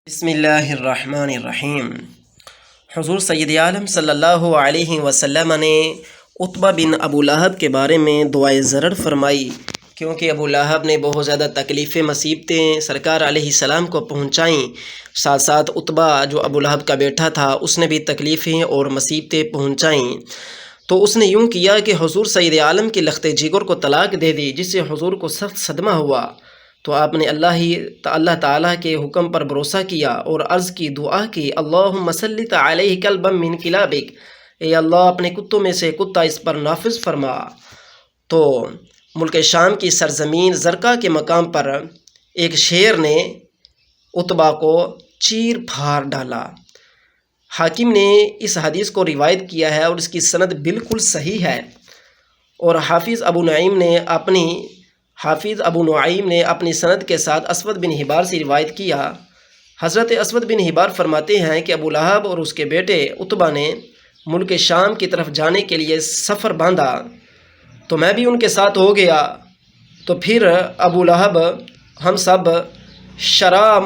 بسم اللہ الرحمن الرحیم۔ حضور سید عالم صلی اللہ علیہ وسلم نے عتبہ بن ابو لہب کے بارے میں دعائے ضرر فرمائی، کیونکہ ابو لہب نے بہت زیادہ تکلیفیں مصیبتیں سرکار علیہ السلام کو پہنچائیں۔ ساتھ ساتھ عتبہ جو ابو لہب کا بیٹا تھا اس نے بھی تکلیفیں اور مصیبتیں پہنچائیں۔ تو اس نے یوں کیا کہ حضور سید عالم کے لخت جگر کو طلاق دے دی، جس سے حضور کو سخت صدمہ ہوا۔ تو آپ نے اللہ تعالیٰ کے حکم پر بھروسہ کیا اور عرض کی، دعا کی، اللہم مسلط علیہ کلبا من کلابک، اے اللہ اپنے کتوں میں سے کتا اس پر نافذ فرما۔ تو ملک شام کی سرزمین زرقہ کے مقام پر ایک شیر نے عتبہ کو چیر پھاڑ ڈالا۔ حاکم نے اس حدیث کو روایت کیا ہے اور اس کی سند بالکل صحیح ہے، اور حافظ ابو نعیم نے اپنی سند کے ساتھ اسود بن حبار سے روایت کیا۔ حضرت اسود بن حبار فرماتے ہیں کہ ابو لہب اور اس کے بیٹے عتبہ نے ملک شام کی طرف جانے کے لیے سفر باندھا، تو میں بھی ان کے ساتھ ہو گیا۔ تو پھر ابو لہب ہم سب شرا،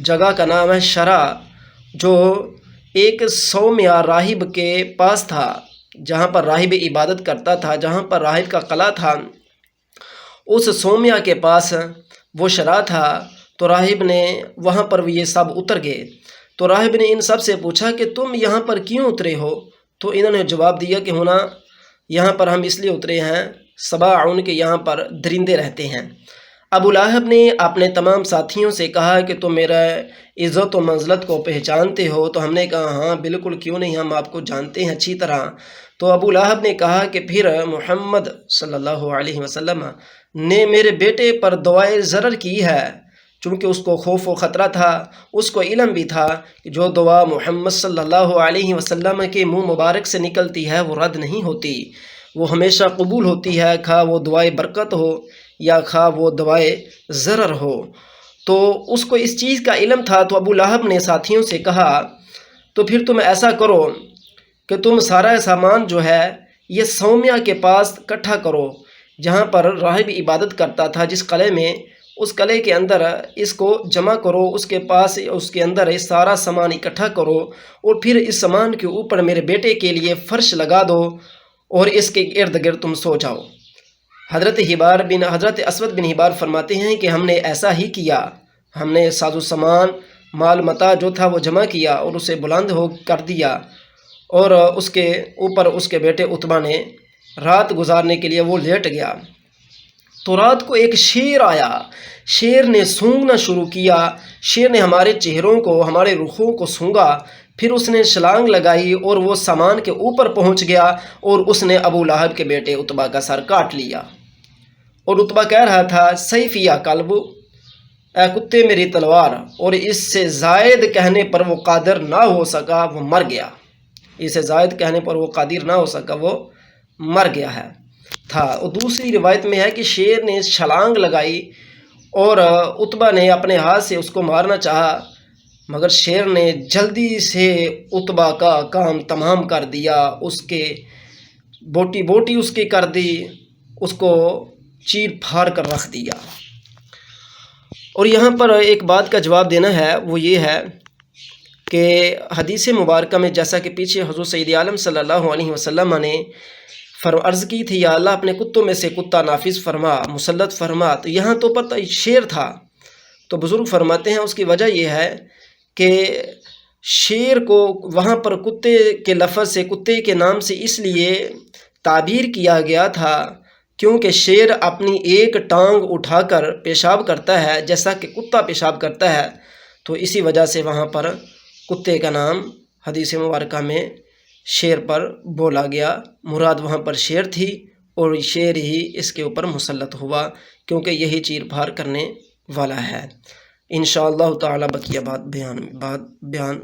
جگہ کا نام ہے شرا، جو ایک سومیا راہب کے پاس تھا، جہاں پر راہب عبادت کرتا تھا، جہاں پر راہب کا قلعہ تھا، اس سومیا کے پاس وہ شرا تھا۔ تو راہب نے وہاں پر یہ سب اتر گئے۔ تو راہب نے ان سب سے پوچھا کہ تم یہاں پر کیوں اترے ہو؟ تو انہوں نے جواب دیا کہ ہونا یہاں پر ہم اس لیے اترے ہیں، سباعون کے یہاں پر درندے رہتے ہیں۔ ابو لہب نے اپنے تمام ساتھیوں سے کہا کہ تم میرا عزت و منزلت کو پہچانتے ہو؟ تو ہم نے کہا ہاں بالکل، کیوں نہیں، ہم آپ کو جانتے ہیں اچھی طرح۔ تو ابو لہب نے کہا کہ پھر محمد صلی اللہ علیہ وسلم نے میرے بیٹے پر دعائے ضرر کی ہے، چونکہ اس کو خوف و خطرہ تھا، اس کو علم بھی تھا کہ جو دعا محمد صلی اللہ علیہ وسلم کے منہ مبارک سے نکلتی ہے وہ رد نہیں ہوتی، وہ ہمیشہ قبول ہوتی ہے، خواہ وہ دعائے برکت ہو یا خواہ وہ دعائے ضرر ہو۔ تو اس کو اس چیز کا علم تھا۔ تو ابو لہب نے ساتھیوں سے کہا تو پھر تم ایسا کرو کہ تم سارا سامان جو ہے یہ سومیا کے پاس اکٹھا کرو، جہاں پر راہب عبادت کرتا تھا، جس قلعے میں، اس قلعے کے اندر اس کو جمع کرو، اس کے اندر سارا سامان اکٹھا کرو، اور پھر اس سامان کے اوپر میرے بیٹے کے لیے فرش لگا دو اور اس کے ارد گرد تم سو جاؤ۔ حضرت اسود بن حبار فرماتے ہیں کہ ہم نے ایسا ہی کیا، ہم نے ساز و سامان، مال متاع جو تھا وہ جمع کیا اور اسے بلند ہو کر دیا، اور اس کے اوپر اس کے بیٹے عتبہ نے رات گزارنے کے لیے وہ لیٹ گیا۔ تو رات کو ایک شیر آیا، شیر نے سونگنا شروع کیا، شیر نے ہمارے چہروں کو، ہمارے رخوں کو سونگا، پھر اس نے چھلانگ لگائی اور وہ سامان کے اوپر پہنچ گیا، اور اس نے ابو لہب کے بیٹے عتبہ کا سر کاٹ لیا۔ اور عتبہ کہہ رہا تھا، سیف یا کلب، اے کتے میری تلوار، اور اس سے زائد کہنے پر وہ قادر نہ ہو سکا، وہ مر گیا۔ اس سے زائد کہنے پر وہ قادر نہ ہو سکا، وہ مر گیا تھا۔ اور دوسری روایت میں ہے کہ شیر نے چھلانگ لگائی اور عتبہ نے اپنے ہاتھ سے اس کو مارنا چاہا، مگر شیر نے جلدی سے عتبہ کا کام تمام کر دیا، اس کے بوٹی بوٹی اس کی کر دی، اس کو چیر پھاڑ کر رکھ دیا۔ اور یہاں پر ایک بات کا جواب دینا ہے، وہ یہ ہے کہ حدیث مبارکہ میں جیسا کہ پیچھے حضور سید عالم صلی اللہ علیہ وسلم نے عرض کی تھی، یا اللہ اپنے کتوں میں سے کتا نافذ فرما، مسلط فرما، تو یہاں تو پتہ شیر تھا۔ تو بزرگ فرماتے ہیں اس کی وجہ یہ ہے کہ شیر کو وہاں پر کتے کے لفظ سے، کتے کے نام سے اس لیے تعبیر کیا گیا تھا کیونکہ شیر اپنی ایک ٹانگ اٹھا کر پیشاب کرتا ہے جیسا کہ کتا پیشاب کرتا ہے، تو اسی وجہ سے وہاں پر کتے کا نام حدیث مبارکہ میں شیر پر بولا گیا۔ مراد وہاں پر شیر تھی، اور شیر ہی اس کے اوپر مسلط ہوا، کیونکہ یہی چیر پھاڑ کرنے والا ہے۔ انشاءاللہ تعالی بقیہ بات بیان